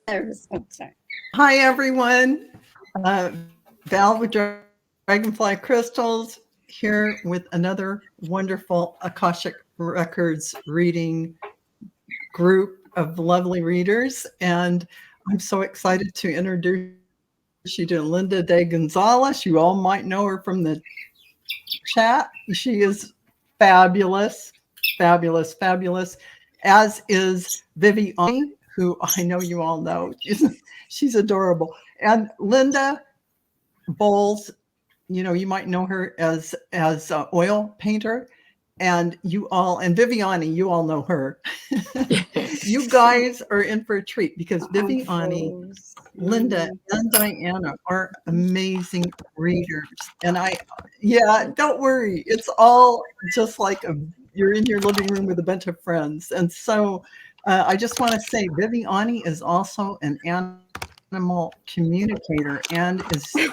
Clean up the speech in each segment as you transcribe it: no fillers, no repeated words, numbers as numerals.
Sorry. Hi, everyone. Val with Dragonfly Crystals here with another wonderful Akashic Records reading group of lovely readers. And I'm so excited to introduce you to Linda De Gonzalez. You all might know her from the chat. She is fabulous, fabulous, fabulous, as is Viviane, who I know you all know. She's adorable. And Linda Bowles, you might know her as oil painter, and you all and Viviane, you all know her. You guys are in for a treat because Viviane, Linda, and Diana are amazing readers. And yeah, don't worry. It's all just like you're in your living room with a bunch of friends. And so I just want to say Viviane is also an animal communicator and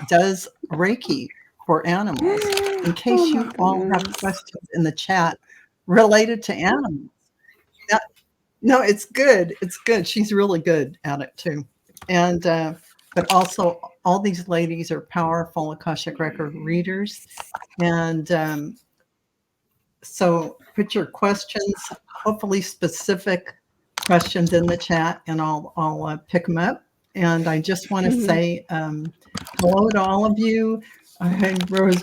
does Reiki for animals in case Oh you my all have goodness. questions in the chat related to animals. That, no, it's good. It's good. She's really good at it too. And but also all these ladies are powerful Akashic record readers. And so put your questions, hopefully specific questions in the chat, and I'll pick them up. And I just want to say hello to all of you. I'm Rose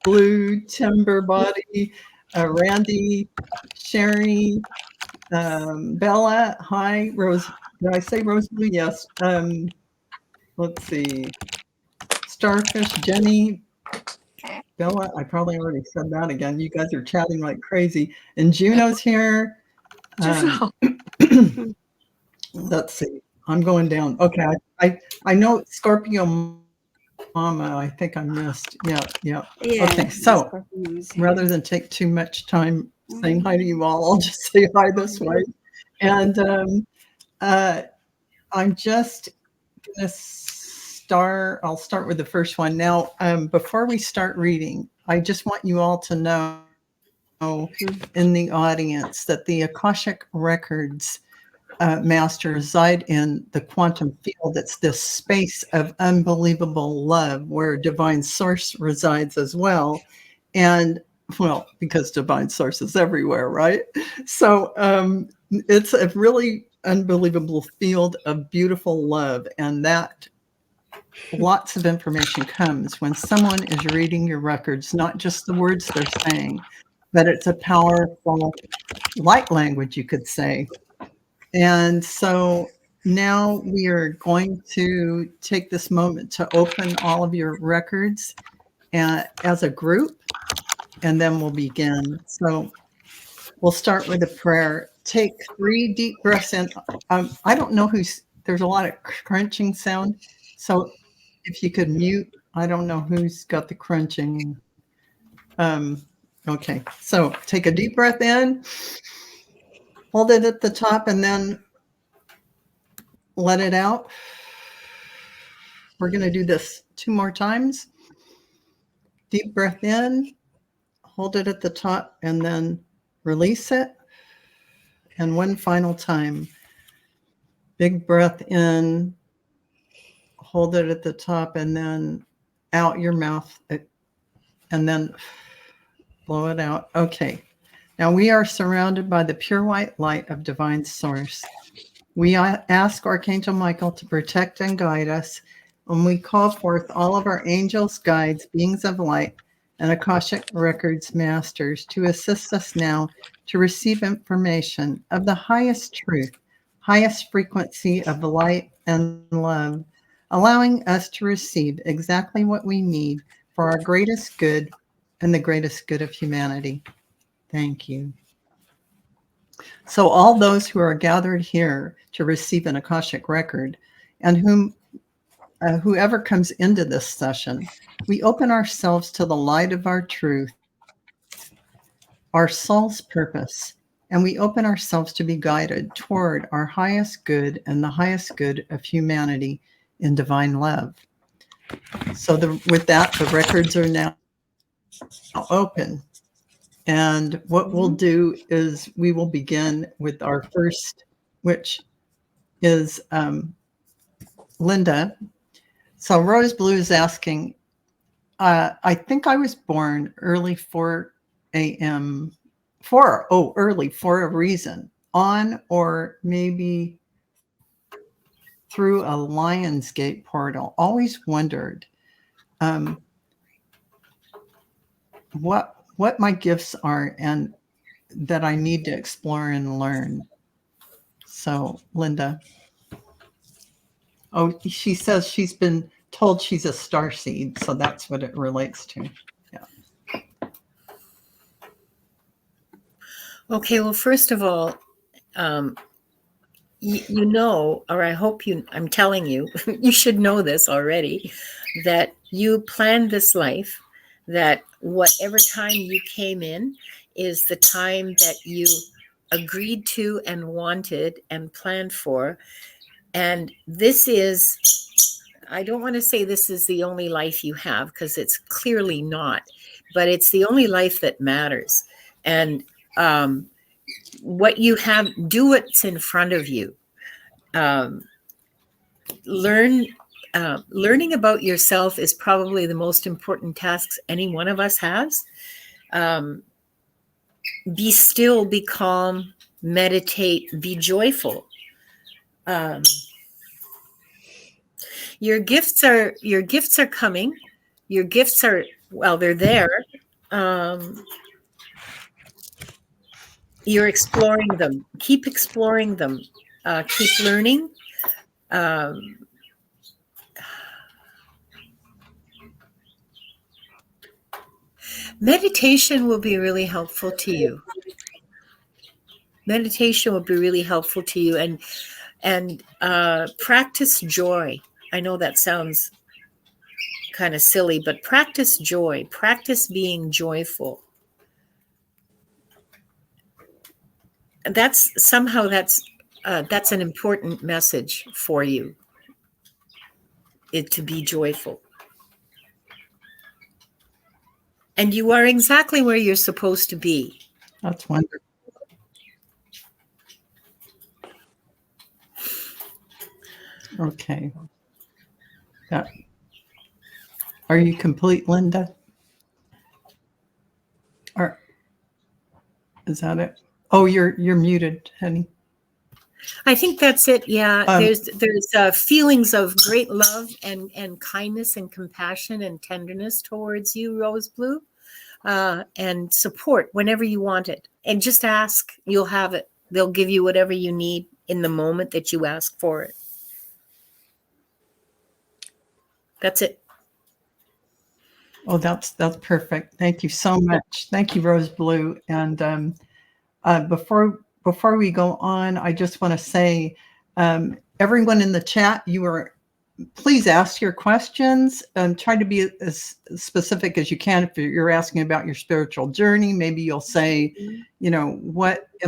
Blue, Timber Body, Randy, Sherry, Bella. Hi, Rose. Did I say Rose Blue? Yes. Let's see. Starfish, Jenny, Bella. I probably already said that again. You guys are chatting like crazy. And Juno's here. Um, let's see. I'm going down. Okay. I know Scorpio Mama. I think I missed. Yeah. Okay. So Yeah, the scorpion rather is than here. take too much time saying hi to you all, I'll just say hi this way. And uh, I'm just going to I'll start with the first one. Now, before we start reading, I just want you all to know in the audience that the Akashic Records masters reside in the quantum field. It's this space of unbelievable love where divine source resides as well. And well, because divine source is everywhere, right? So it's a really unbelievable field of beautiful love. And that lots of information comes when someone is reading your records, not just the words they're saying, but it's a powerful light language, you could say. And so now we are going to take this moment to open all of your records as a group, and then we'll begin. So we'll start with a prayer. Take 3 deep breaths in. I don't know there's a lot of crunching sound. So if you could mute, I don't know who's got the crunching. Um, okay, so take a deep breath in, hold it at the top, and then let it out. We're going to do this 2 more times. Deep breath in, hold it at the top, and then release it. And one final time. Big breath in, hold it at the top, and then out your mouth, and then blow it out. Okay. Now we are surrounded by the pure white light of divine source. We ask Archangel Michael to protect and guide us, and we call forth all of our angels, guides, beings of light, and Akashic Records masters to assist us now to receive information of the highest truth, highest frequency of light and love, allowing us to receive exactly what we need for our greatest good and the greatest good of humanity. Thank you. So all those who are gathered here to receive an Akashic record and whoever comes into this session, we open ourselves to the light of our truth, our soul's purpose, and we open ourselves to be guided toward our highest good and the highest good of humanity in divine love. So with that, the records are now open. And what we'll do is we will begin with our first, which is Linda. So Rose Blue is asking, I think I was born early 4 a.m. early for a reason, on or maybe through a Lionsgate portal. Always wondered um, what my gifts are and that I need to explore and learn. So, Linda. Oh, she says she's been told she's a star seed, so that's what it relates to. Yeah. Okay, well, first of all, you know, or I hope I'm telling you, you should know this already, that you planned this life, that whatever time you came in is the time that you agreed to and wanted and planned for. And this is, I don't want to say this is the only life you have, because it's clearly not, but it's the only life that matters. And what you have, do what's in front of you. Learning about yourself is probably the most important tasks any one of us has. Be still, be calm, meditate, be joyful. Your gifts are coming. Your gifts are, well, they're there. You're exploring them. Keep exploring them. Keep learning. Meditation will be really helpful to you. Meditation will be really helpful to you, and practice joy. I know that sounds kind of silly, but practice joy. Practice being joyful. That's an important message for you. To be joyful. And you are exactly where you're supposed to be. That's wonderful. Okay. Yeah. Are you complete, Linda? Or is that it? Oh, you're muted, honey. I think that's it. Yeah, there's feelings of great love and kindness and compassion and tenderness towards you, Rose Blue, and support whenever you want it. And just ask, you'll have it. They'll give you whatever you need in the moment that you ask for it. That's it. Oh, that's perfect. Thank you so much. Thank you, Rose Blue. And before we go on, I just want to say, everyone in the chat, please ask your questions and try to be as specific as you can. If you're asking about your spiritual journey, maybe you'll say, what are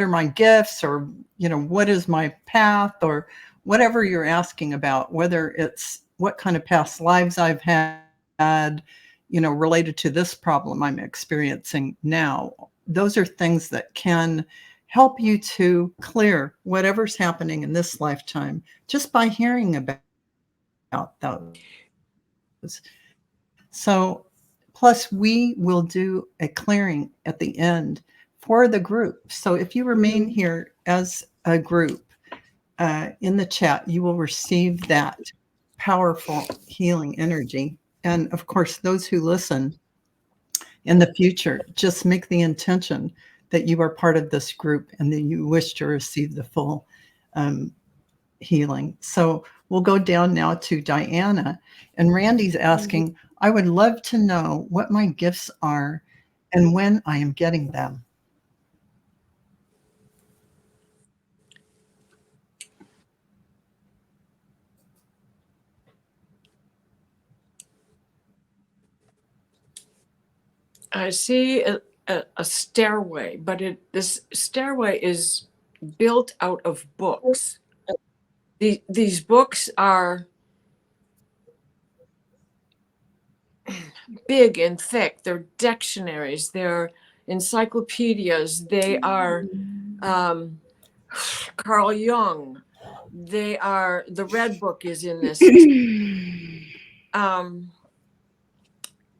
my gifts, or, what is my path, or whatever you're asking about, whether it's what kind of past lives I've had, related to this problem I'm experiencing now. Those are things that can help you to clear whatever's happening in this lifetime just by hearing about those. So, plus we will do a clearing at the end for the group. So if you remain here as a group in the chat, you will receive that powerful healing energy. And of course, those who listen in the future, just make the intention that you are part of this group and that you wish to receive the full healing. So we'll go down now to Diana. And Randy's asking, I would love to know what my gifts are and when I am getting them. I see a stairway, but this stairway is built out of books. These books are big and thick. They're dictionaries. They're encyclopedias. They are Carl Jung. the red book is in this.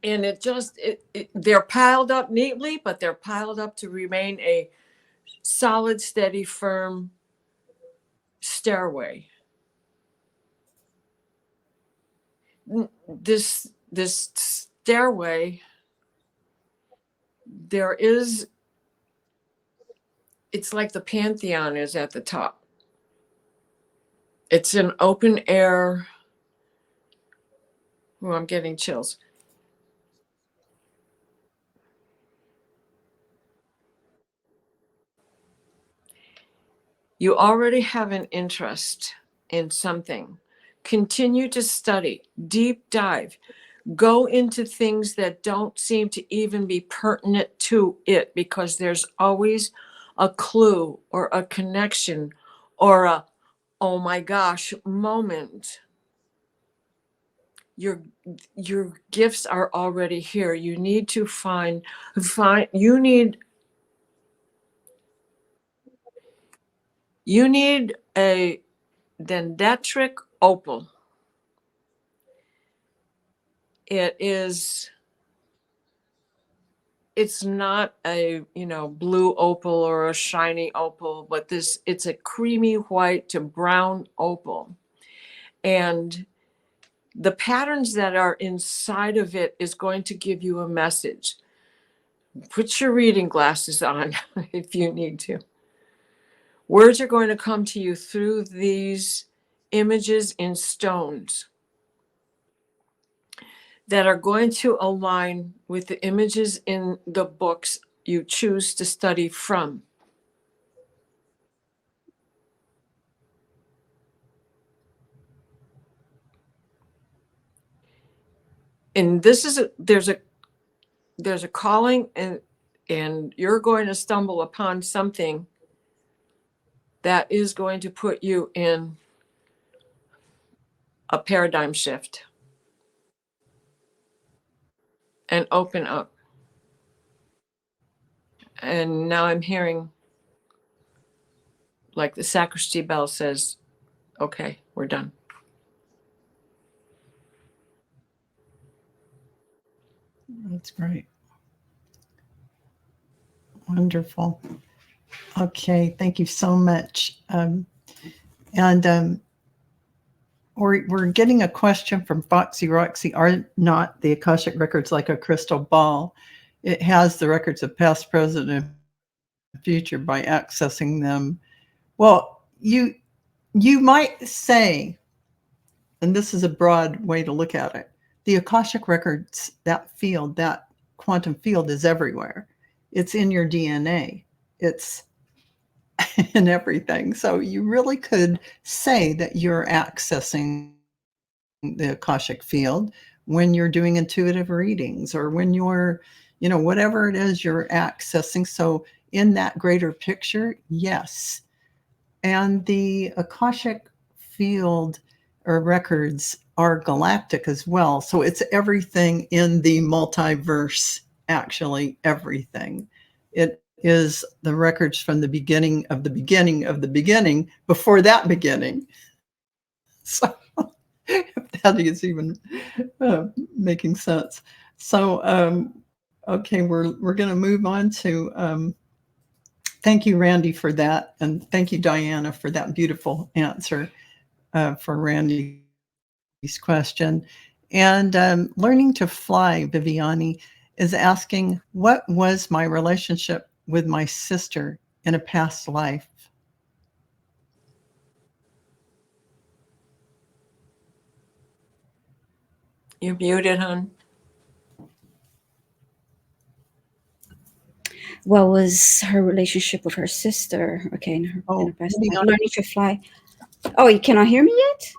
And they're piled up neatly, but they're piled up to remain a solid, steady, firm stairway. This stairway, it's like the Pantheon is at the top. It's an open air. Oh, I'm getting chills. You already have an interest in something. Continue to study, deep dive, go into things that don't seem to even be pertinent to it, because there's always a clue or a connection or a, oh my gosh, moment. Your gifts are already here. You need to find you need a dendritic opal. It's not a blue opal or a shiny opal, but it's a creamy white to brown opal, and the patterns that are inside of it is going to give you a message. Put your reading glasses on if you need to. Words are going to come to you through these images in stones that are going to align with the images in the books you choose to study from. And there's a calling, and you're going to stumble upon something that is going to put you in a paradigm shift and open up. And now I'm hearing, like the sacristy bell says, okay, we're done. That's great. Wonderful. Okay, thank you so much. We're getting a question from Foxy Roxy. Are not the Akashic records like a crystal ball? It has the records of past, present, and future by accessing them. Well, you might say, and this is a broad way to look at it, the Akashic records, that field, that quantum field is everywhere. It's in your DNA. It's in everything. So you really could say that you're accessing the Akashic field when you're doing intuitive readings, or when you're, whatever it is you're accessing. So in that greater picture, yes. And the Akashic field or records are galactic as well. So it's everything in the multiverse, actually everything. It is the records from the beginning of the beginning of the beginning before that beginning. So if that is even making sense. So, okay, we're going to move on to, thank you, Randy, for that. And thank you, Diana, for that beautiful answer for Randy's question. And learning to fly, Viviane is asking, what was my relationship with my sister in a past life? You're muted, hon. What was her relationship with her sister? Okay, in her past life. Learning to fly. Oh, you cannot hear me yet?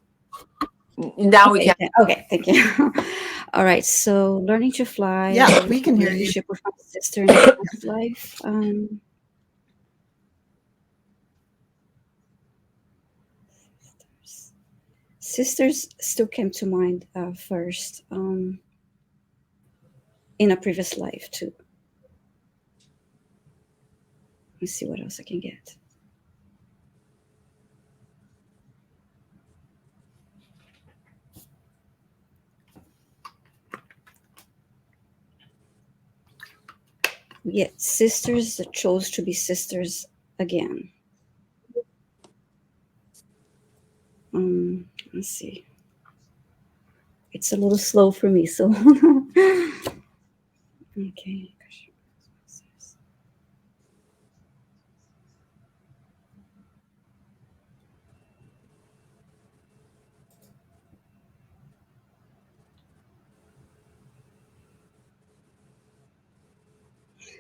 Now we can. Okay, thank you. All right, so learning to fly. Yeah, we can hear you. Relationship with my sister in a past life. Sisters still came to mind first, in a previous life too. Let's see what else I can get. yet sisters that chose to be sisters again. Let's see. It's a little slow for me, so okay.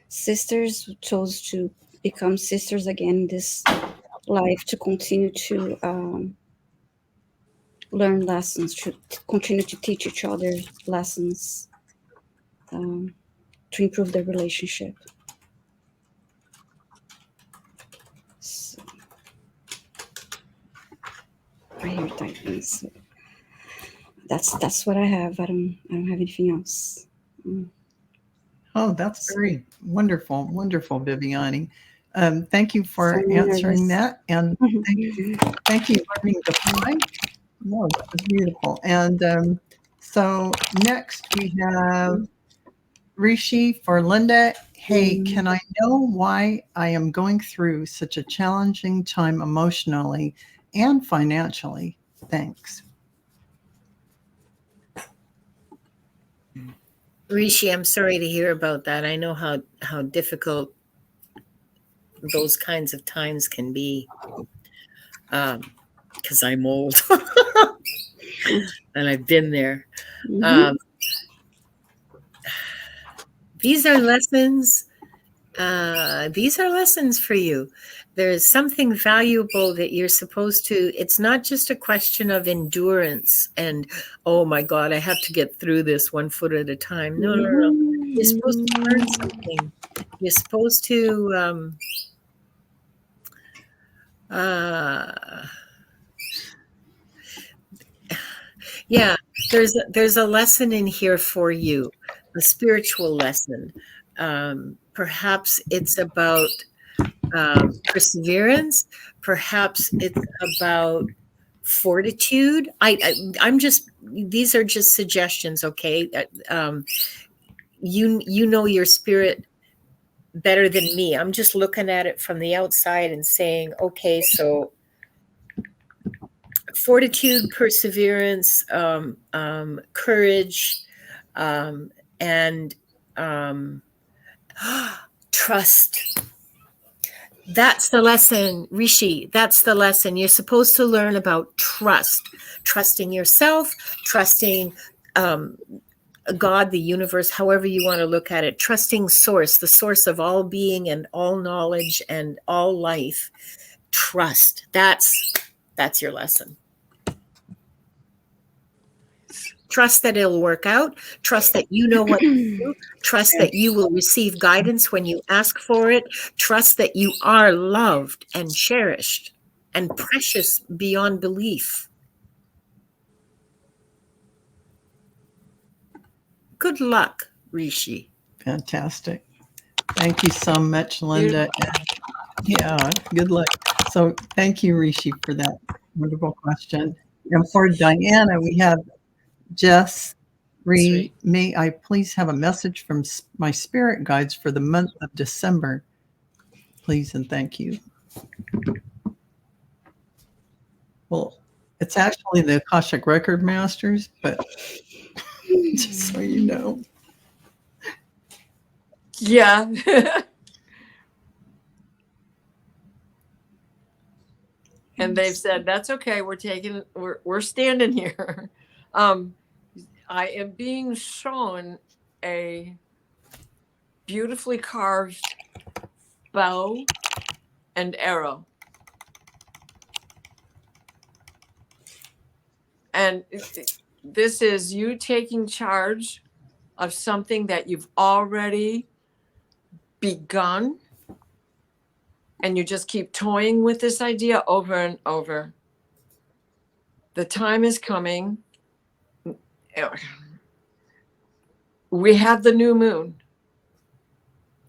Sisters who chose to become sisters again in this life, to continue to learn lessons, to continue to teach each other lessons, to improve their relationship. So, I hear typing. So that's what I have. I don't have anything else. Oh, that's very wonderful, wonderful, Viviane. Thank you for So answering nervous. that, and thank you for learning the fly. No, that was beautiful. And so next we have Rishi for Linda. Hey, can I know why I am going through such a challenging time emotionally and financially? Thanks. Rishi, I'm sorry to hear about that. I know how difficult those kinds of times can be, because I'm old and I've been there. These are lessons. These are lessons for you. There's something valuable that you're supposed to. It's not just a question of endurance and, oh my God, I have to get through this one foot at a time. No. You're supposed to learn something. You're supposed to. Yeah, there's a lesson in here for you, a spiritual lesson. Perhaps it's about perseverance. Perhaps it's about fortitude. I'm just, these are just suggestions, okay? You know your spirit better than me. I'm just looking at it from the outside and saying, okay, so fortitude, perseverance, courage, and trust. That's the lesson, Rishi. That's the lesson. You're supposed to learn about trust, trusting yourself, trusting God, the universe, however you want to look at it, trusting source, the source of all being and all knowledge and all life. Trust. That's your lesson. Trust that it'll work out. Trust that you know what to do. Trust that you will receive guidance when you ask for it. Trust that you are loved and cherished and precious beyond belief. Good luck, Rishi. Fantastic. Thank you so much, Linda. Yeah, good luck. So thank you, Rishi, for that wonderful question. And for Diana, we have Jess. May I please have a message from my spirit guides for the month of December? Please and thank you. Well, it's actually the Akashic Record Masters, but just so you know. Yeah. And they've said, that's okay. We're standing here. I am being shown a beautifully carved bow and arrow. And this is you taking charge of something that you've already begun. And you just keep toying with this idea over and over. The time is coming. We have the new moon.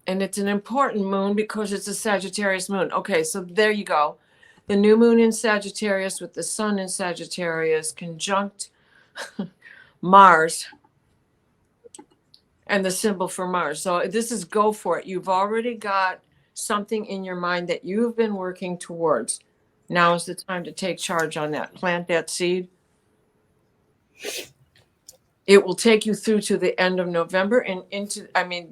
And it's an important moon because it's a Sagittarius moon. Okay, so there you go. The new moon in Sagittarius with the sun in Sagittarius conjunct Mars. and the symbol for Mars. So this is go for it. You've already got something in your mind that you've been working towards. Now is the time to take charge on that. Plant that seed. It will take you through to the end of November and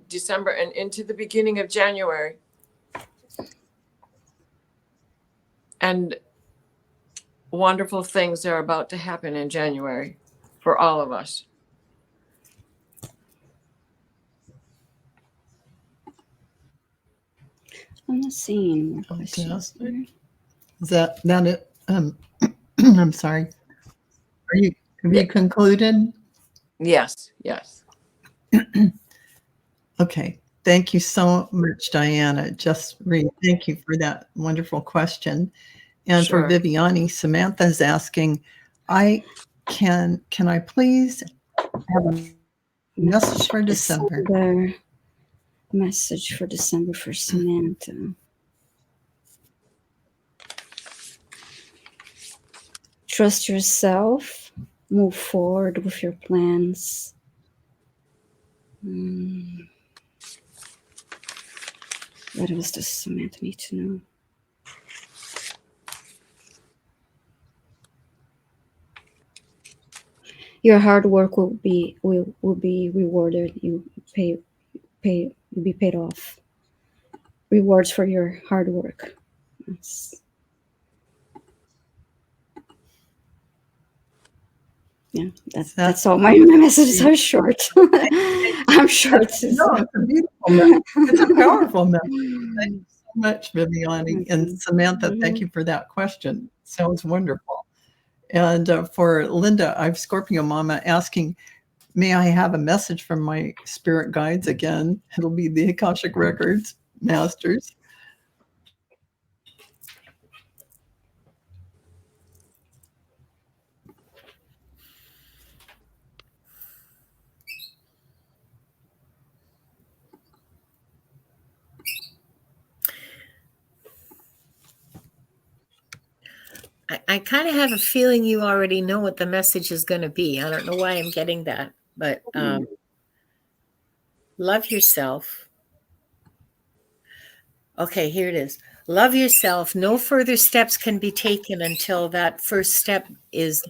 December and into the beginning of January. And wonderful things are about to happen in January for all of us. I'm not seeing any more questions. Fantastic. Is that it? I'm sorry. Have you concluded? Yes, yes. Okay. Thank you so much, Diana. Thank you for that wonderful question. And Sure. for Viviane, Samantha's asking, can I please have a message for December? Message for December for Samantha. Trust yourself. Move forward with your plans. What else does Samantha need to know? Your hard work will be rewarded. You'll be paid off. Rewards for your hard work. Yeah, that's all. My messages are short. I'm short. No, it's a beautiful message. It's a powerful message. Thank you so much, Viviane. And Samantha, thank you for that question. Sounds wonderful. And for Linda, I've Scorpio Mama asking, may I have a message from my spirit guides again? It'll be the Akashic Records Masters. I kind of have a feeling you already know what the message is going to be. I don't know why I'm getting that, but love yourself. Okay, here it is. Love yourself. No further steps can be taken until that first step is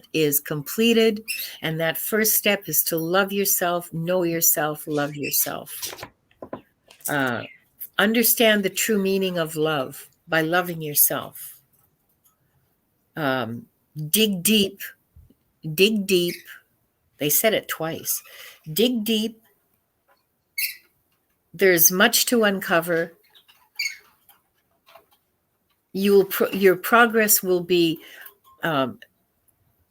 completed. And that first step is to love yourself, know yourself, love yourself. Understand the true meaning of love by loving yourself. Dig deep. Dig deep. They said it twice. Dig deep. There's much to uncover. Your progress will be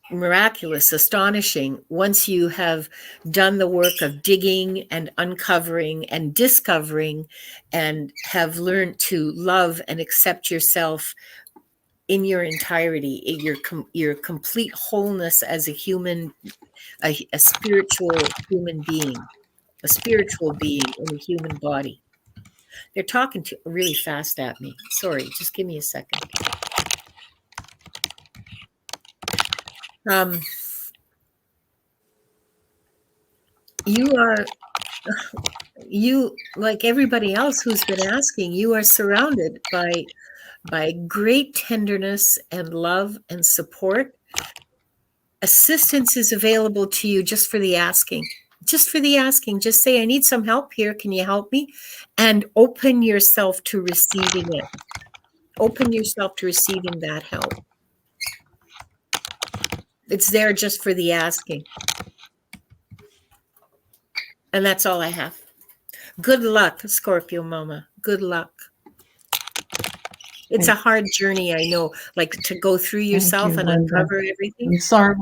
miraculous, astonishing, once you have done the work of digging and uncovering and discovering and have learned to love and accept yourself in your entirety, your complete wholeness as a human, a spiritual human being, a spiritual being in a human body. They're talking really fast at me. Sorry, just give me a second. You like everybody else who's been asking, you are surrounded by great tenderness and love and support. Assistance is available to you just for the asking. Just for the asking. Just say, I need some help here. Can you help me? And open yourself to receiving it. Open yourself to receiving that help. It's there just for the asking. And that's all I have. Good luck, Scorpio Mama. Good luck. It's a hard journey, I know, like to go through yourself and uncover everything. I'm sorry.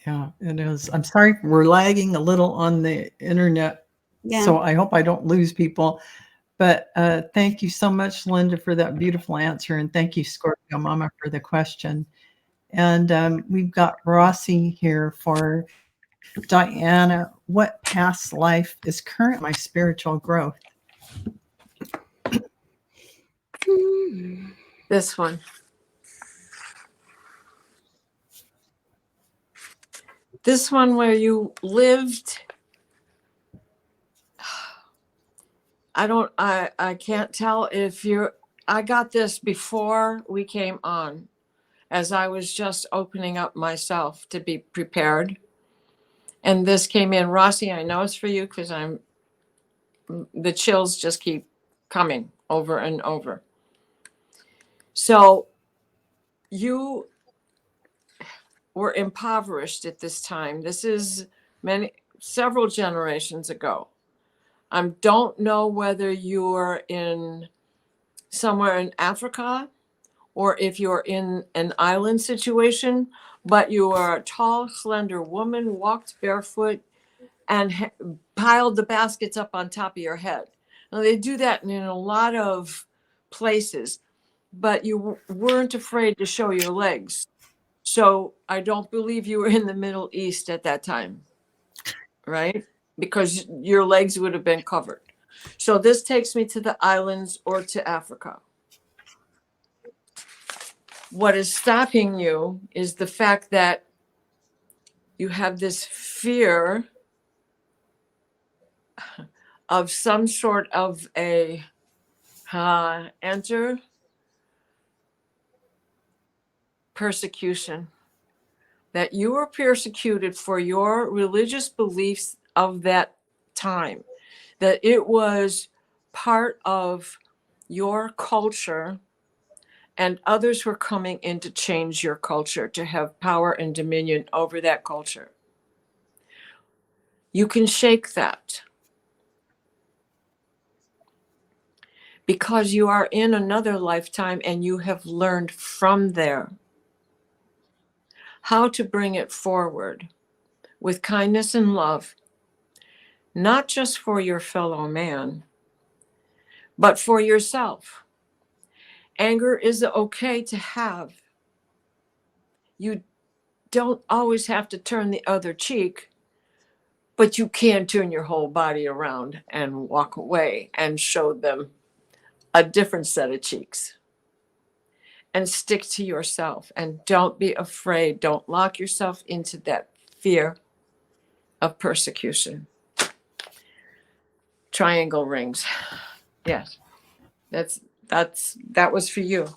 Yeah, it is. I'm sorry we're lagging a little on the internet. Yeah. So I hope I don't lose people. But thank you so much, Linda, for that beautiful answer. And thank you, Scorpio Mama, for the question. And we've got Rossi here for Diana. What past life is current my spiritual growth? This one. This one where you lived, I can't tell if I got this before we came on, as I was just opening up myself to be prepared. And this came in. Rossi, I know it's for you because the chills just keep coming over and over. So you were impoverished at this time. This is several generations ago. I don't know whether you're in somewhere in Africa or if you're in an island situation, but you are a tall, slender woman, walked barefoot, and piled the baskets up on top of your head. Now, they do that in a lot of places, but you weren't afraid to show your legs. So I don't believe you were in the Middle East at that time, right? Because your legs would have been covered. So this takes me to the islands or to Africa. What is stopping you is the fact that you have this fear of some sort of a persecution, that you were persecuted for your religious beliefs of that time, that it was part of your culture and others were coming in to change your culture, to have power and dominion over that culture. You can shake that because you are in another lifetime and you have learned from there how to bring it forward with kindness and love, not just for your fellow man, but for yourself. Anger is okay to have. You don't always have to turn the other cheek, but you can turn your whole body around and walk away and show them a different set of cheeks. And stick to yourself and don't be afraid. Don't lock yourself into that fear of persecution. Triangle rings. Yes. That was for you.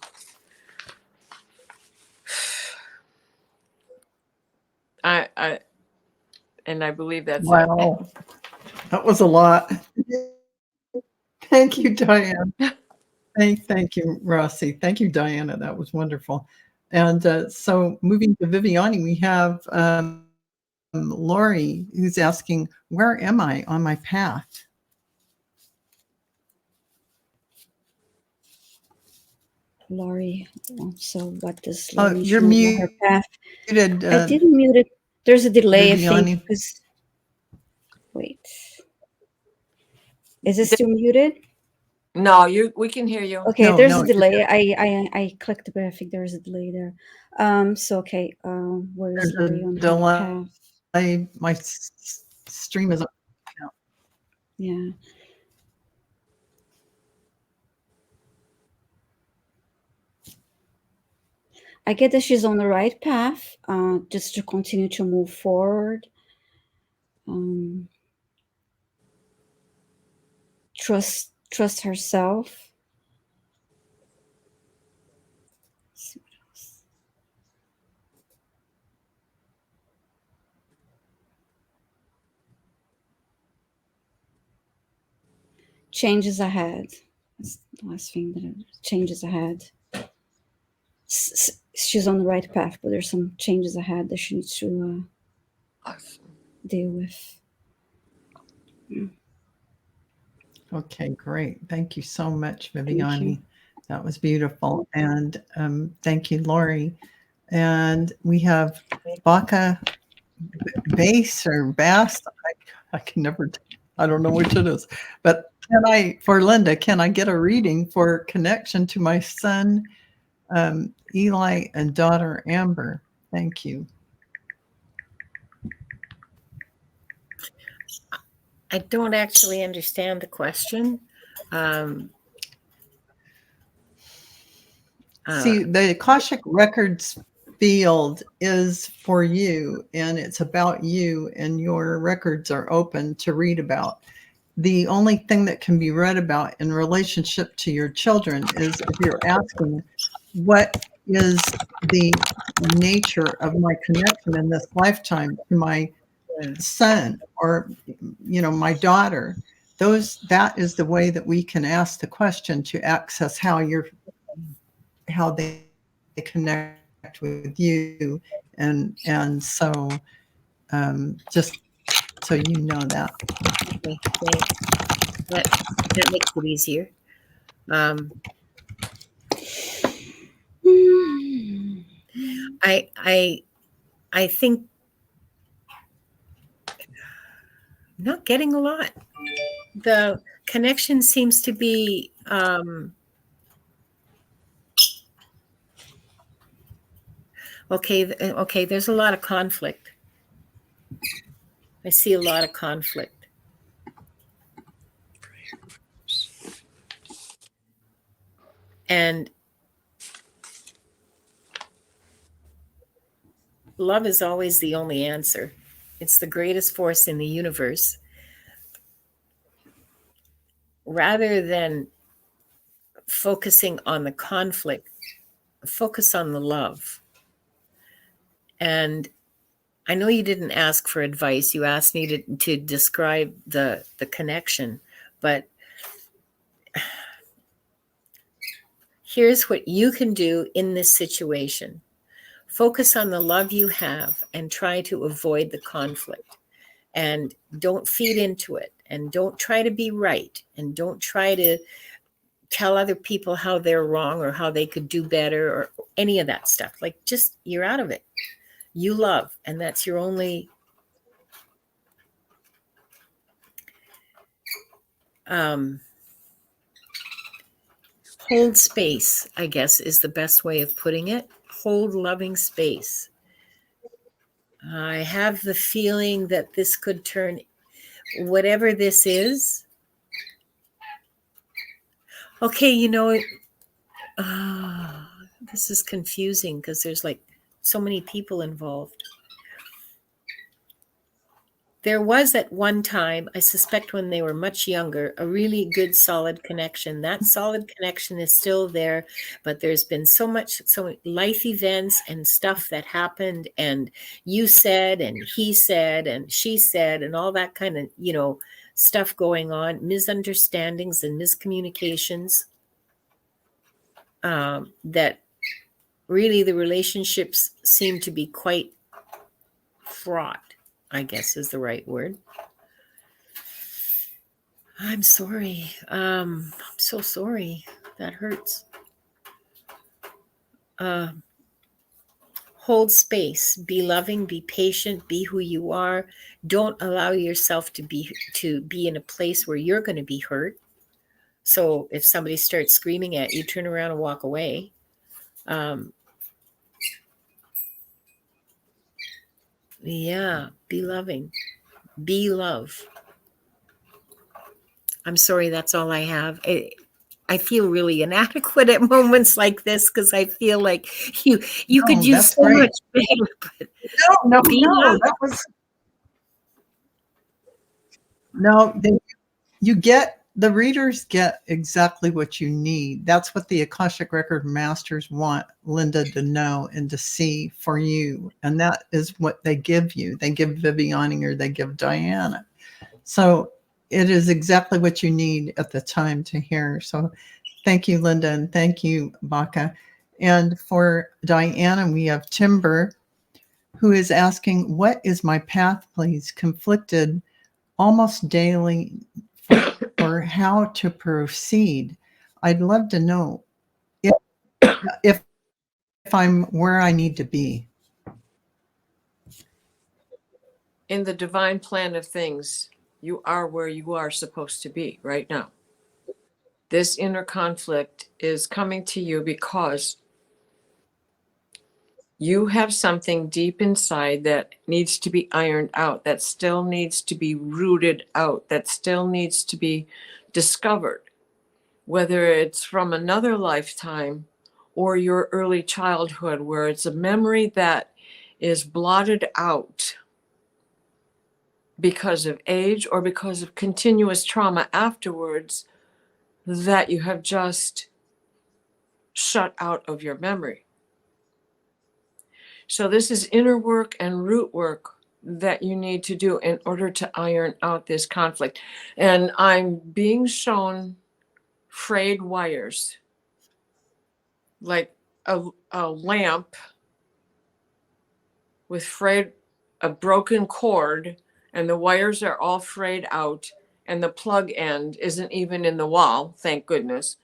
I believe that's Wow. That was a lot. Thank you, Diane. Thank you, Rossi. Thank you, Diana. That was wonderful. And so moving to Viviane, we have Lori, who's asking, where am I on my path? Lori. So what does Lori You're need on her path? muted. I didn't mute it. There's a delay, I Viviane. think. Wait. Is it still muted? No, we can hear you. Okay, No, there's no, a delay. I clicked, but I think there is a delay there. So okay, where is There's Lori a on her delay. path? My stream is up. Yeah. I get that she's on the right path, just to continue to move forward. Trust herself. Let's see what else. Changes ahead. That's the last thing that changes ahead. She's on the right path, but there's some changes ahead that she needs to deal with. Okay, great. Thank you so much, Thank Viviane. you. That was beautiful. And thank you, Lori. And we have Baka Bass or Bass. I can never, I don't know which it is. But for Linda, can I get a reading for connection to my son, Eli, and daughter, Amber? Thank you. I don't actually understand the question. See, the Akashic records field is for you, and it's about you, and your records are open to read about. The only thing that can be read about in relationship to your children is if you're asking, what is the nature of my connection in this lifetime to my son or, my daughter? That is the way that we can ask the question to access how they connect with you. And so just so you know that. Okay, thanks. That makes it easier. I think I'm not getting a lot. The connection seems to be okay. There's a lot of conflict. I see a lot of conflict. And love is always the only answer. It's the greatest force in the universe. Rather than focusing on the conflict, focus on the love. And I know you didn't ask for advice. You asked me to describe the connection, but here's what you can do in this situation. Focus on the love you have and try to avoid the conflict. And don't feed into it. And don't try to be right. And don't try to tell other people how they're wrong or how they could do better or any of that stuff. Like, just, you're out of it. You love, and that's your only hold space, I guess, is the best way of putting it. Hold loving space. I have the feeling that this could turn, whatever this is. Okay, this is confusing because there's like so many people involved. There was at one time, I suspect when they were much younger, a really good solid connection. That solid connection is still there, but there's been so many life events and stuff that happened, and you said, and he said, and she said, and all that kind of, stuff going on, misunderstandings and miscommunications, that really the relationships seem to be quite fraught, I guess is the right word. I'm sorry. I'm so sorry. That hurts. Hold space. Be loving. Be patient. Be who you are. Don't allow yourself to be in a place where you're going to be hurt. So if somebody starts screaming at you, turn around and walk away. Yeah. Be loving. Be love. I'm sorry, that's all I have. I feel really inadequate at moments like this because I feel like you could use so much better. But no, that was the readers get exactly what you need. That's what the Akashic Record Masters want Linda to know and to see for you. And that is what they give you. They give Viviane or they give Diana. So it is exactly what you need at the time to hear. So thank you, Linda, and thank you, Baka. And for Diana, we have Timber, who is asking, what is my path, please? Conflicted almost daily for how to proceed. I'd love to know if I'm where I need to be. In the divine plan of things, you are where you are supposed to be right now. This inner conflict is coming to you because you have something deep inside that needs to be ironed out, that still needs to be rooted out, that still needs to be discovered, whether it's from another lifetime or your early childhood, where it's a memory that is blotted out because of age or because of continuous trauma afterwards, that you have just shut out of your memory. So this is inner work and root work that you need to do in order to iron out this conflict. And I'm being shown frayed wires, like a lamp with a broken cord, and the wires are all frayed out, and the plug end isn't even in the wall, thank goodness.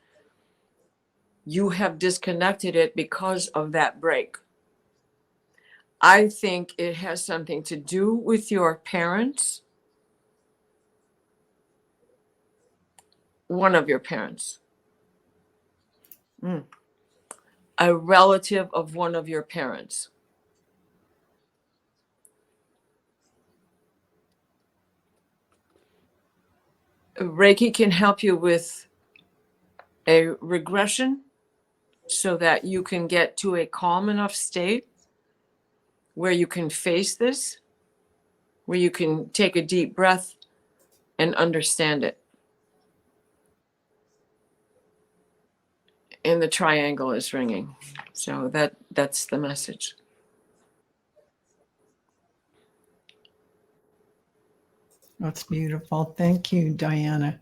You have disconnected it because of that break. I think it has something to do with your parents, one of your parents, a relative of one of your parents. Reiki can help you with a regression so that you can get to a calm enough state where you can face this, where you can take a deep breath and understand it. And the triangle is ringing. So that's the message. That's beautiful. Thank you, Diana.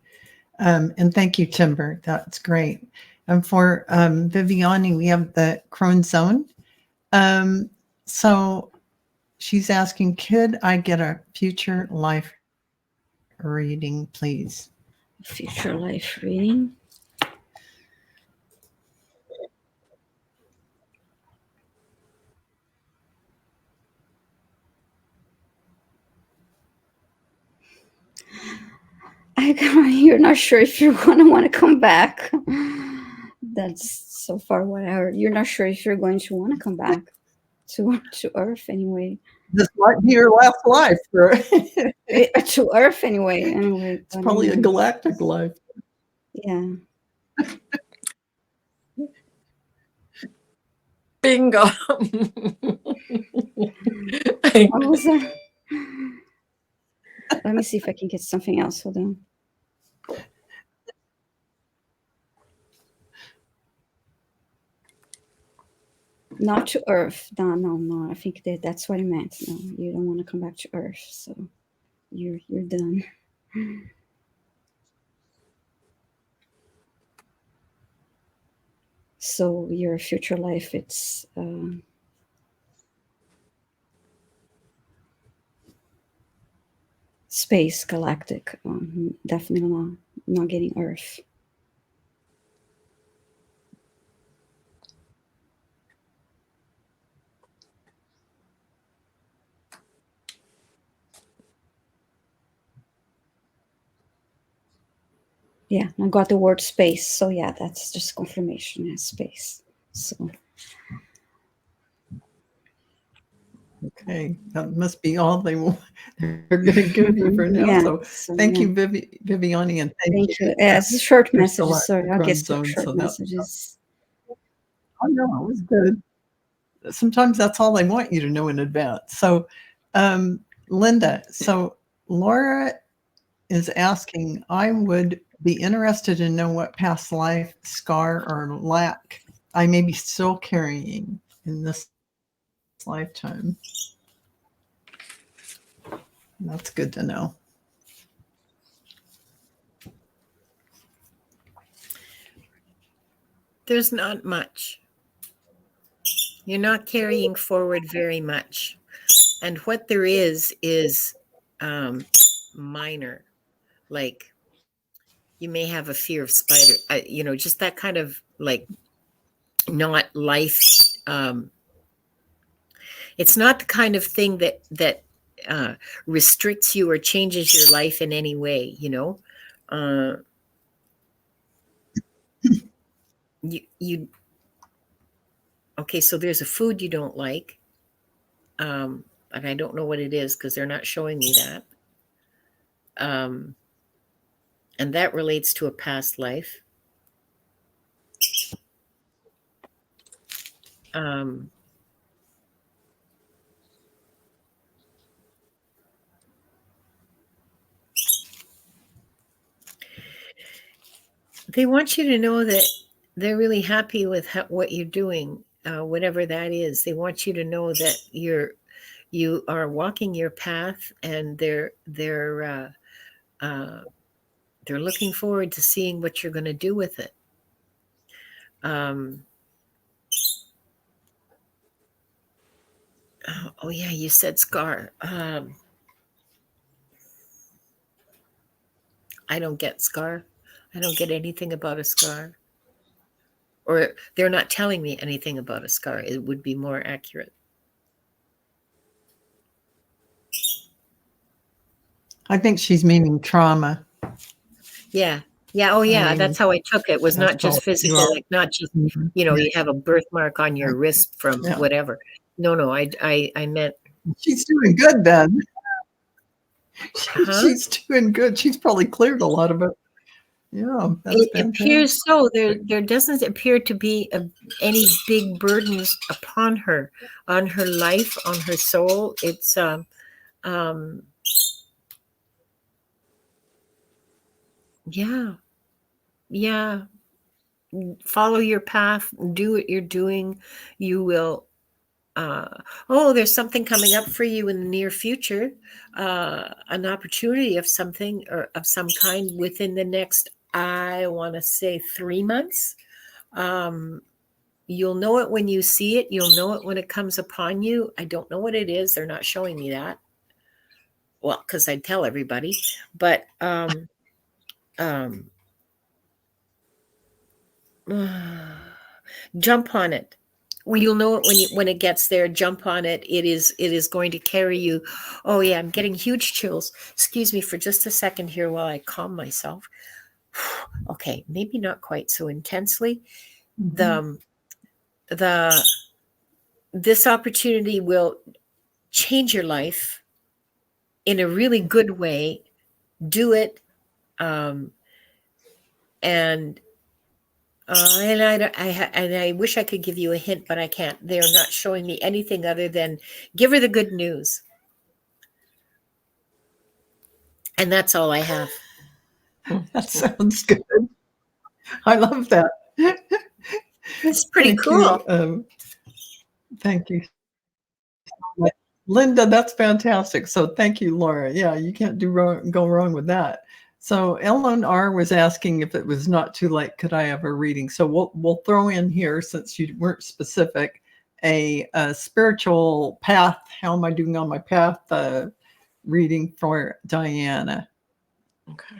And thank you, Timber. That's great. And for Viviane, we have the Crone Zone. So she's asking, could I get a future life reading, please? Future life reading. You're not sure if you're going to want to come back. That's so far what I heard. You're not sure if you're going to want to come back to Earth anyway. This might be your last life. To Earth anyway. It's probably a galactic life. Yeah. Bingo. What was that? Let me see if I can get something else. Hold on. Not to Earth. No. I think that's what I meant. No, you don't want to come back to Earth. So you're done. So your future life, it's space, galactic. Definitely not getting Earth. Yeah, I got the word space. So yeah, that's just confirmation. Yeah, space. So okay, that must be all they're going to give you for now. Yeah, so thank you, Viviane, and thank you. It's short You're still messages. at Sorry, the I'll get Crone short Zone, messages. Oh no, it was good. Sometimes that's all they want you to know in advance. So, Linda, so Laura is asking, I would be interested to know what past life scar or lack I may be still carrying in this lifetime. That's good to know. There's not much. You're not carrying forward very much. And what there is minor. Like you may have a fear of spider, just that kind of like not life. It's not the kind of thing that restricts you or changes your life in any way, you okay, so there's a food you don't like, and I don't know what it is because they're not showing me that, and that relates to a past life. Um, they want you to know that they're really happy with what you're doing, whatever that is. They want you to know that you are walking your path, and they're looking forward to seeing what you're going to do with it. Um, oh yeah, you said scar. I don't get scar. I don't get anything about a scar. Or they're not telling me anything about a scar. It would be more accurate. I think she's meaning trauma. Yeah. Yeah. Oh, yeah. mean, That's how I took it. It was that's not just probably physical, like not just, Mhm. you have a birthmark on your wrist from Yeah. whatever. No, I meant, She's doing good then. huh? She's doing good. She's probably cleared a lot of it. Yeah, that's It appears so. There doesn't appear to be any big burdens upon her, on her life, on her soul. It's um, yeah, yeah. Follow your path. Do what you're doing. You will. Oh, there's something coming up for you in the near future. An opportunity of something or of some kind within the next, I want to say, 3 months. Um, You'll know it when you see it. You'll know it when it comes upon you. I don't know what it is. They're not showing me that. Well, because I'd tell everybody. But um, jump on it. Well, you'll know it when it gets there. Jump on it. It is going to carry you. Oh yeah, I'm getting huge chills. Excuse me for just a second here while I calm myself. Okay, maybe not quite so intensely. Mhm. The this opportunity will change your life in a really good way. Do it, um, and and I wish I could give you a hint, but I can't. They're not showing me anything other than give her the good news, and that's all I have. That sounds good. I love that. It's pretty Thank cool. you. Thank you. Linda, that's fantastic. So thank you, Laura. Yeah, you can't go wrong with that. So Ellen R was asking if it was not too late, could I have a reading? So we'll throw in here, since you weren't specific, a spiritual path. How am I doing on my path? Reading for Diana, Okay.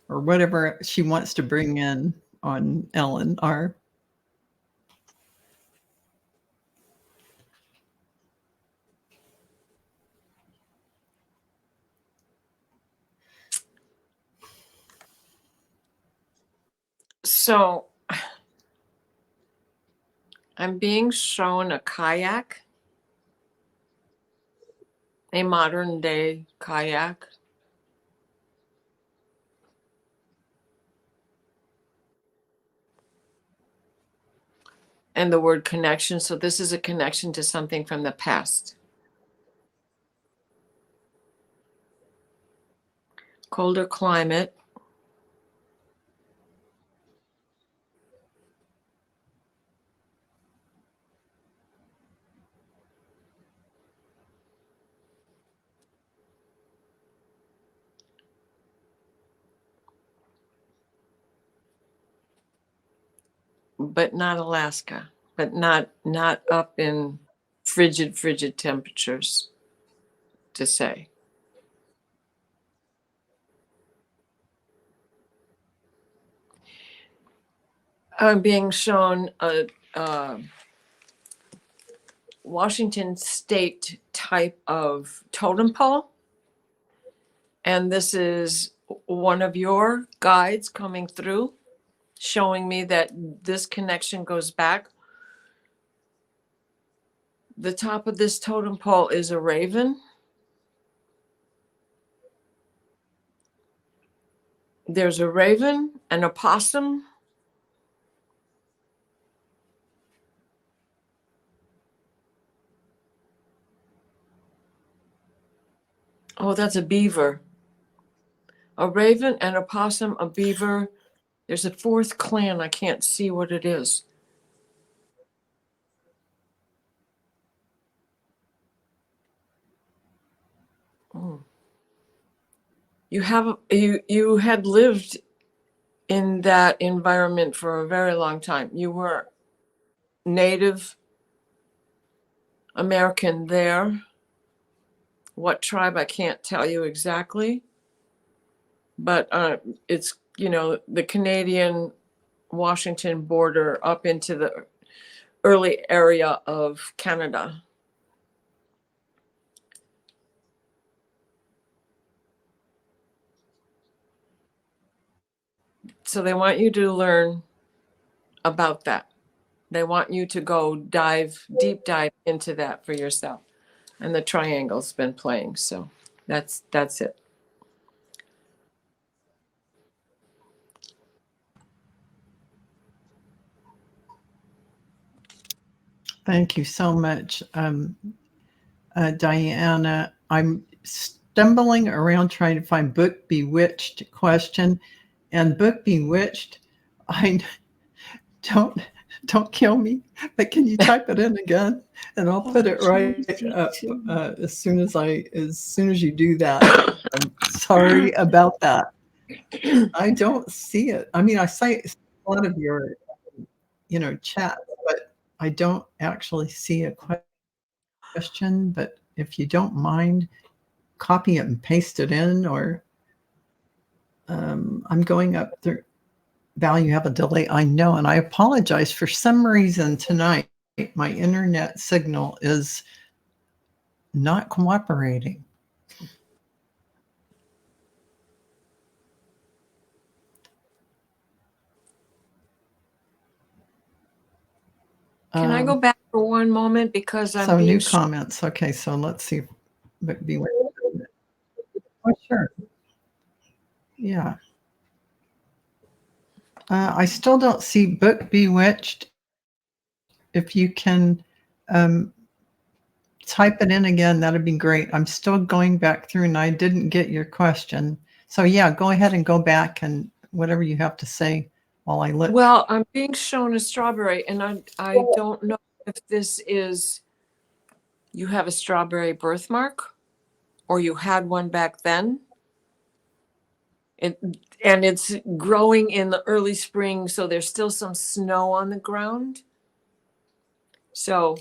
or whatever she wants to bring in on Ellen R. So I'm being shown a kayak, a modern day kayak. And the word connection. So this is a connection to something from the past. Colder climate. But not Alaska, but not up in frigid temperatures, to say. I'm being shown a Washington State type of totem pole, and this is one of your guides coming through, showing me that this connection goes back. The top of this totem pole is a raven. There's a raven, an opossum, Oh, that's a beaver. A raven and a possum, a beaver. There's a fourth clan. I can't see what it is. Oh. You had lived in that environment for a very long time. You were Native American there. What tribe, I can't tell you exactly. But it's, the Canadian Washington border up into the early area of Canada. So they want you to learn about that. They want you to go deep dive into that for yourself. And the triangle's been playing. So that's it. Thank you so much, Diana. I'm stumbling around trying to find book bewitched question, and book bewitched. I don't kill me, but can you type it in again, and I'll put it right up as soon as you do that. I'm sorry about that. I don't see it. I mean, I see a lot of your, chat, but I don't actually see a question. But if you don't mind, copy it and paste it in, or I'm going up there. Val, you have a delay. I know, and I apologize. For some reason tonight, my internet signal is not cooperating. Can I go back for one moment because I'm so being new comments. Okay, so let's see. Book Bewitched. Oh, sure. Yeah. I still don't see Book Bewitched. If you can type it in again, that'd be great. I'm still going back through and I didn't get your question. So yeah, go ahead and go back and whatever you have to say while I look. Well, I'm being shown a strawberry, and I don't know if this is, you have a strawberry birthmark or you had one back then. And it's growing in the early spring, so there's still some snow on the ground. So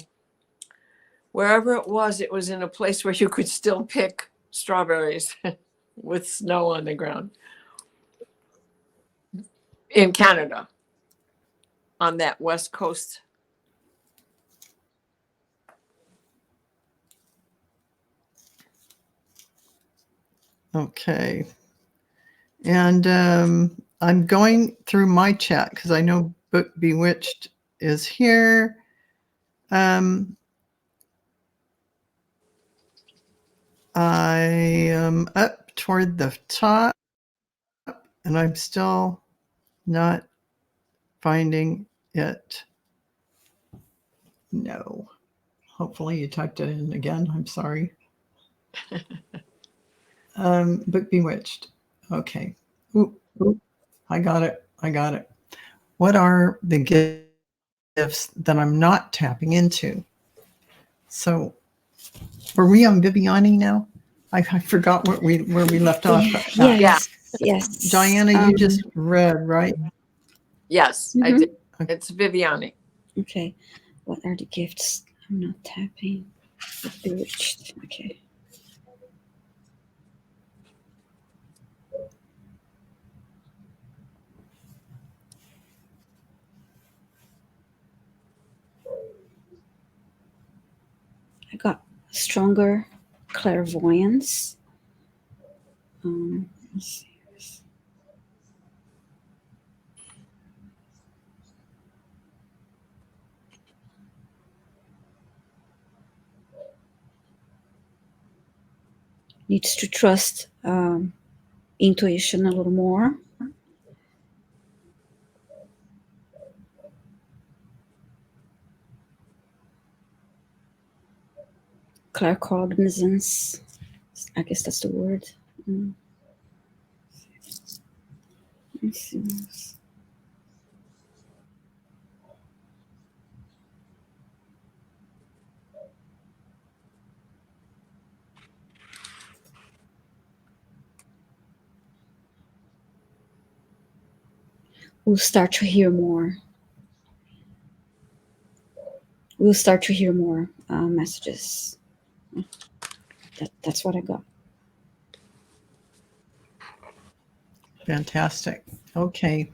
wherever it was in a place where you could still pick strawberries with snow on the ground. In Canada, on that west coast. Okay. And I'm going through my chat because I know Book Bewitched is here. I am up toward the top and I'm still not finding it. No. Hopefully you typed it in again. I'm sorry. Book Bewitched. Okay. Oop. I got it. What are the gifts that I'm not tapping into? So were we on Viviane now? I forgot where we left off. Yes. Diana, you just read, right? Yes, I did. It's Viviane. Okay. What are the gifts? I'm not tapping. Bewitched. Okay. I got stronger clairvoyance. Let's see. Needs to trust intuition a little more. Claircognizance. I guess that's the word. Mm. Let's see. We'll start to hear more. We'll start to hear more messages. That's what I got. Fantastic. Okay.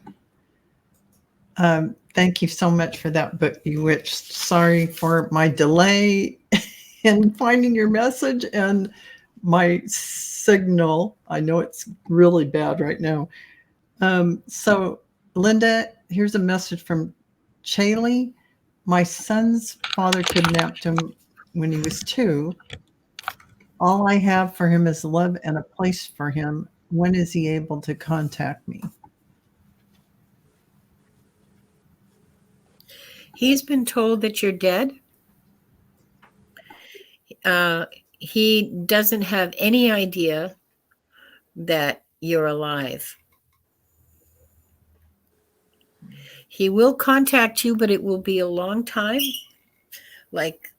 Thank you so much for that book, Bewitched. Sorry for my delay in finding your message and my signal. I know it's really bad right now. So, Linda, here's a message from Chaley. My son's father kidnapped him when he was 2. All I have for him is love and a place for him. When is he able to contact me? He's been told that you're dead. He doesn't have any idea that you're alive. He will contact you, but it will be a long time, like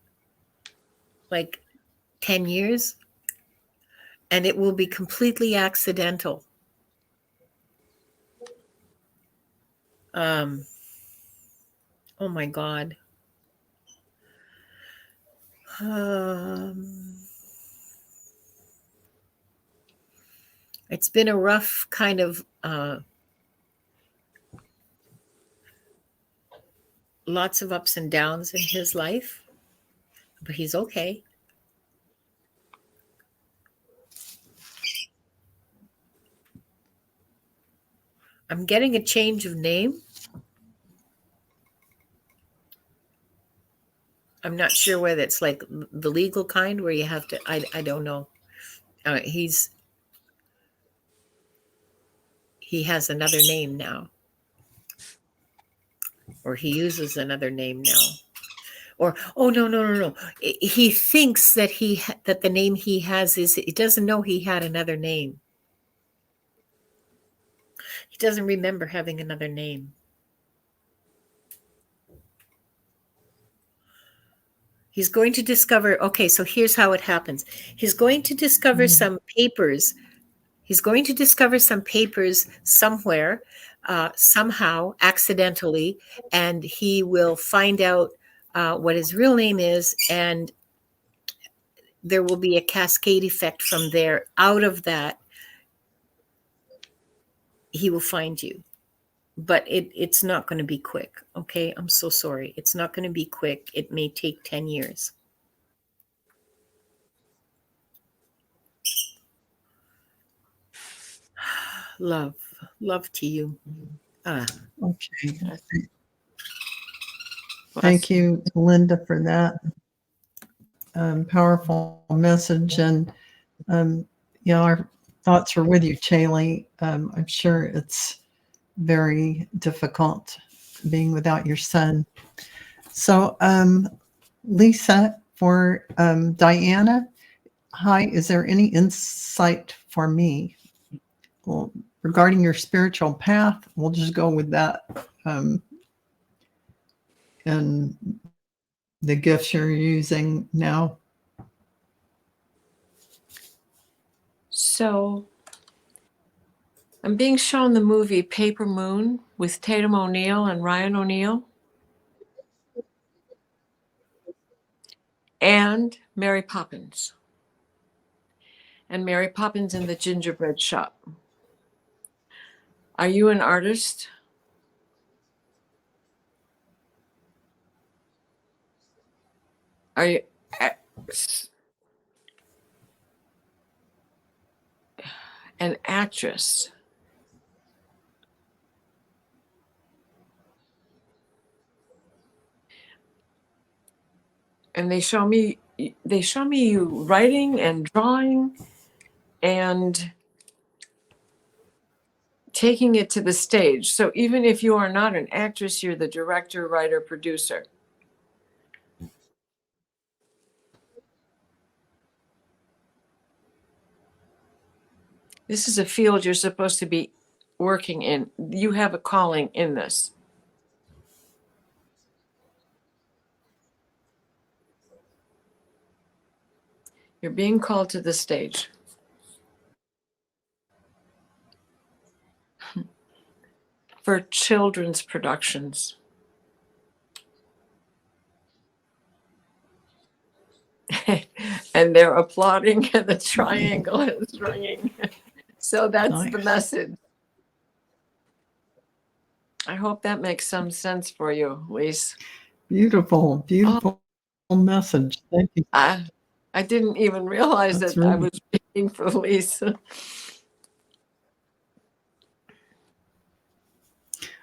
10 years, and it will be completely accidental. Oh my God. It's been a rough kind of lots of ups and downs in his life, but he's okay. I'm getting a change of name. I'm not sure whether it's like the legal kind where you have to, I don't know. He has another name now, or he uses another name now. Or, oh, no. He thinks that that the name he has is, he doesn't know he had another name. He doesn't remember having another name. He's going to discover, okay, so here's how it happens. He's going to discover some papers. He's going to discover some papers somewhere, somehow, accidentally, and he will find out what his real name is, and there will be a cascade effect from there. Out of that, he will find you. But it's not going to be quick, okay? I'm so sorry. It's not going to be quick. It may take 10 years. Love to you. Okay. Thank you, Linda, for that powerful message. And our thoughts are with you, Chaley. I'm sure it's very difficult being without your son. So, Lisa, for Diana, hi, is there any insight for me? Well, regarding your spiritual path, we'll just go with that. And the gifts you're using now. So I'm being shown the movie Paper Moon with Tatum O'Neal and Ryan O'Neal and Mary Poppins. And Mary Poppins in the gingerbread shop. Are you an artist? Are you an actress? And they show me you writing and drawing and taking it to the stage. So even if you are not an actress, you're the director, writer, producer. This is a field you're supposed to be working in. You have a calling in this. You're being called to the stage. For children's productions. And they're applauding and the triangle is ringing. So that's the Nice. message. I hope that makes some sense for you, Lise. Beautiful, beautiful message. Thank you. I didn't even realize That's that I really- was reading for Lise.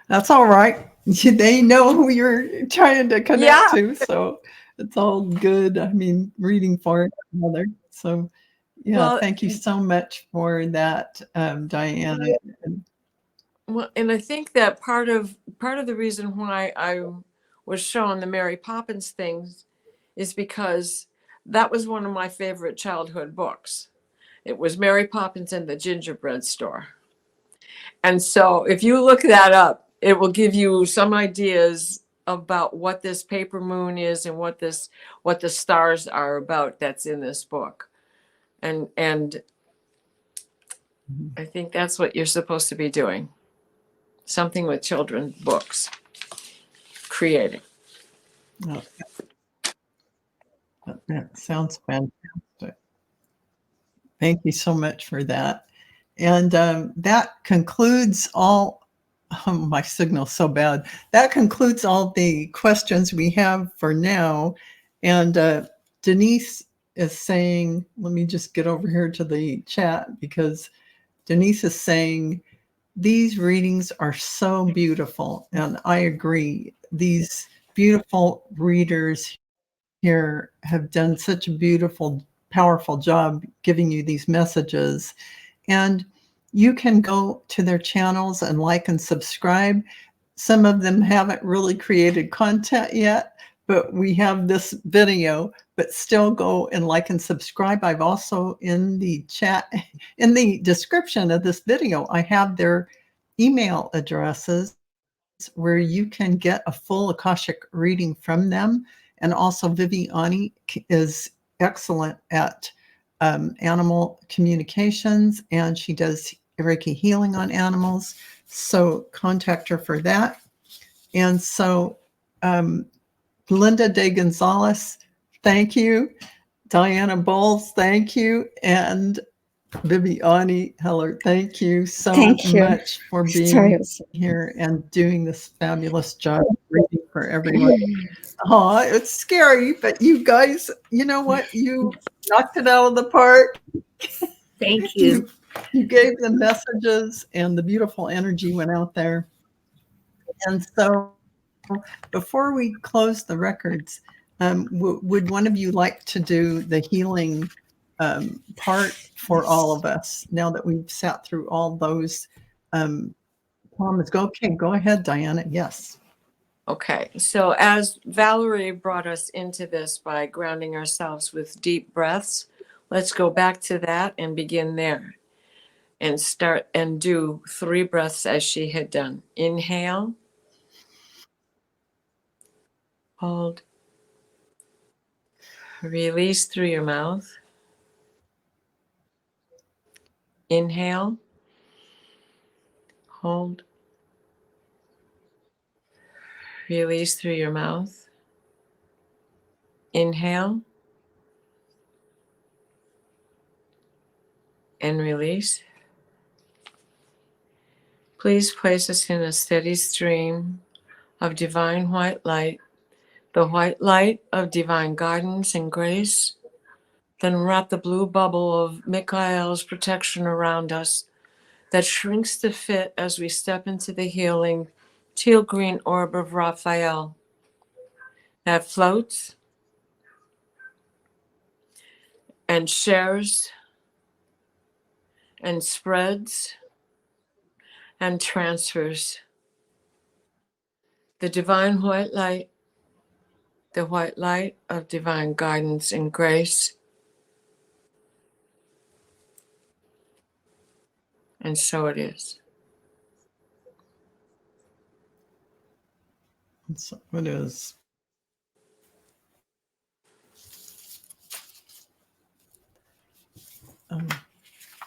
That's all right. They know who you're trying to connect Yeah. to, so it's all good. I mean, reading for another. So, yeah, Well, thank you so much for that, Diana. Well, and I think that part of the reason why I was shown the Mary Poppins things is because that was one of my favorite childhood books. It was Mary Poppins and the Gingerbread Store. And so if you look that up, it will give you some ideas about what this paper moon is and what the stars are about that's in this book. And I think that's what you're supposed to be doing. Something with children's books. Creating. Oh, that sounds fantastic. Thank you so much for that. And that concludes all. Oh, my signal's so bad. That concludes all the questions we have for now. And Denise is saying, let me just get over here to the chat, because Denise is saying, these readings are so beautiful. And I agree. These beautiful readers here have done such a beautiful, powerful job giving you these messages. And you can go to their channels and like and subscribe. Some of them haven't really created content yet, but we have this video, but still go and like and subscribe. I've also in the chat, in the description of this video, I have their email addresses where you can get a full Akashic reading from them. And also Viviane is excellent at animal communications, and she does Reiki healing on animals. So contact her for that. And so Linda De Gonzalez, thank you. Diana Bowles, thank you. And Viviane Heller, thank you so Thank you. much for being here and doing this fabulous job reading for everyone. Oh, it's scary, but you guys, you know what? You knocked it out of the park. Thank you. You gave the messages, and the beautiful energy went out there. And so before we close the records, would one of you like to do the healing part for all of us now that we've sat through all those comments? Go ahead, Diana. Yes. Okay, so as Valerie brought us into this by grounding ourselves with deep breaths, let's go back to that and begin there and start and do 3 breaths as she had done. Inhale, hold, release through your mouth. Inhale, hold, release through your mouth. Inhale and release. Please place us in a steady stream of divine white light, the white light of divine guidance and grace. Then wrap the blue bubble of Michael's protection around us that shrinks to fit as we step into the healing teal green orb of Raphael that floats and shares and spreads and transfers. The divine white light, the white light of divine guidance and grace, And so it is. And so it is.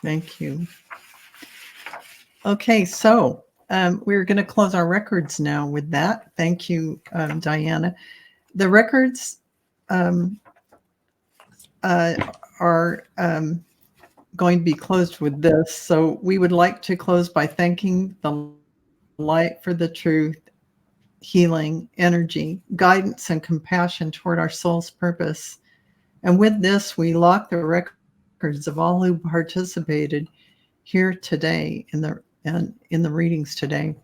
Thank you. Okay, so we're going to close our records now with that. Thank you, Diana. The records are going to be closed with this. So we would like to close by thanking the light for the truth, healing, energy, guidance, and compassion toward our soul's purpose. And with this, we lock the records of all who participated here today in the readings today.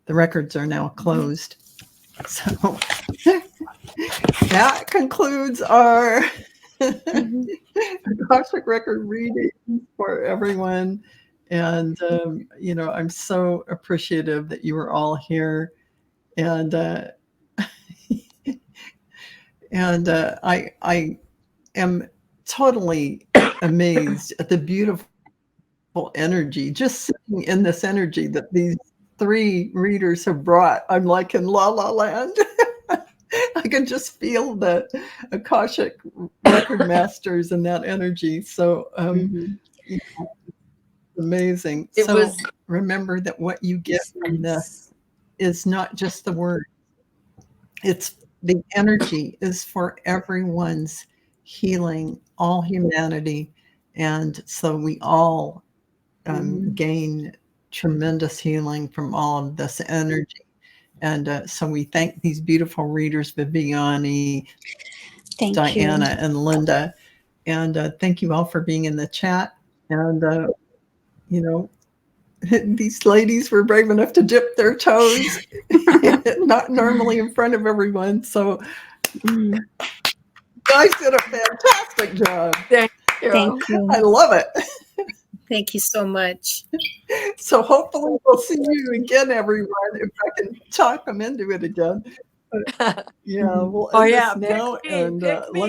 The records are now closed. So that concludes our Akashic record reading for everyone. And, I'm so appreciative that you were all here. And I am totally amazed at the beautiful energy, just sitting in this energy that these 3 readers have brought. I'm like in La La Land. I can just feel the Akashic record masters and that energy. So amazing. Remember that what you get from this is not just the word. It's the energy is for everyone's healing, all humanity. And so we all gain tremendous healing from all of this energy. And so we thank these beautiful readers, Viviane, Diana, and Linda. And thank you all for being in the chat. And, these ladies were brave enough to dip their toes, not normally in front of everyone. So you guys did a fantastic job. Thank you. Thank you. I love it. Thank you so much. So hopefully we'll see you again, everyone, if I can talk them into it again. But, yeah, we'll end this now. Pick me.